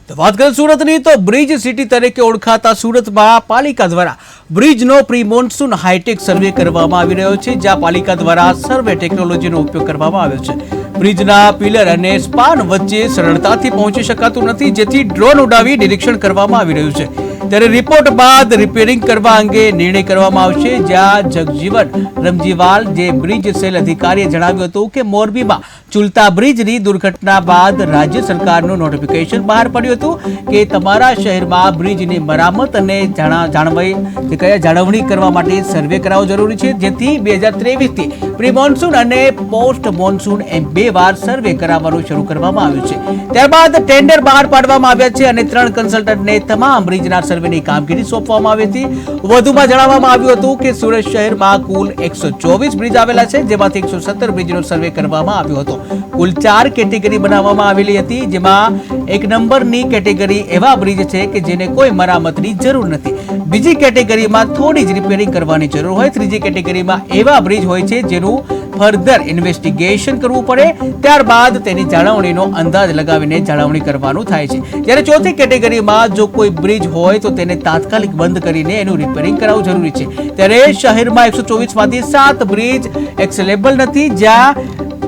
તો વાત કરીએ સુરતની તો બ્રિજ સિટી તરીકે ઓળખાતા સુરતમાં પાલિકા દ્વારા બ્રિજનો પ્રી મોન્સૂન હાઈટેક સર્વે કરવામાં આવી રહ્યો છે, જ્યાં પાલિકા દ્વારા સર્વે ટેકનોલોજીનો ઉપયોગ કરવામાં આવ્યો છે। બ્રિજના પિલર અને સ્પાન વચ્ચે સરળતાથી પહોંચી શકાતું નથી, જેથી ડ્રોન ઉડાવી નિરીક્ષણ કરવામાં આવી રહ્યું છે। ત્યારે રિપોર્ટ બાદ રિપેરિંગ કરવા અંગે નિર્ણય કરવામાં આવશે, જ્યાં જગજીવન રમજીવાલ જે બ્રિજ સેલ અધિકારીએ જણાવ્યું હતું કે મોરબીમાં ચુલતા બ્રિજની દુર્ઘટના બાદ રાજ્ય સરકારનું નોટિફિકેશન બહાર પડ્યું હતું કે તમારા શહેરમાં બ્રિજની મરામત અને જાળવણી કરવા માટે સર્વે કરાવવો જરૂરી છે, જેથી 2023થી પ્રી મોન્સૂન અને પોસ્ટ મોન્સૂન એમ 2 વાર સર્વે કરાવવાનું શરૂ કરવામાં આવ્યું છે। ત્યારબાદ ટેન્ડર બહાર પાડવામાં આવ્યા છે અને 3 કન્સલ્ટન્ટને તમામ બ્રિજના સર્વેની કામગીરી સોંપવામાં આવી હતી। વધુમાં જણાવવામાં આવ્યું હતું કે સુરત શહેરમાં કુલ 124 બ્રિજ આવેલા છે, જેમાંથી 117 બ્રિજનો સર્વે કરવામાં આવ્યો હતો। કુલ 4 કેટેગરી બનાવવામાં આવેલી હતી, જેમાં 1 નંબરની કેટેગરી એવા બ્રિજ છે કે જેને કોઈ મરામતની જરૂર નથી, બીજી કેટેગરીમાં થોડી જ રિપેરિંગ કરવાની જરૂર હોય, ત્રીજી કેટેગરીમાં એવા બ્રિજ હોય છે જેનું ફર્ધર ઇન્વેસ્ટિગેશન કરવું પડે, ત્યારબાદ તેની જાળવણીનો અંદાજ લગાવીને જાળવણી કરવાનું થાય છે। જ્યારે ચોથી કેટેગરીમાં જો કોઈ બ્રિજ હોય તો તેને તાત્કાલિક બંધ કરીને એનું રિપેરિંગ કરાવવું જરૂરી છે। ત્યારે શહેરમાં 124 માંથી 7 બ્રિજ એક્સેલેબલ નથી, જ્યાં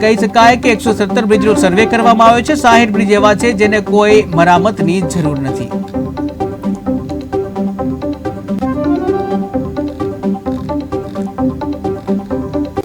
કહી શકાય કે 117 બ્રિજનો સર્વે કરવામાં આવ્યો છે। 60 બ્રિજ એવા છે જેને કોઈ મરામતની જરૂર નથી।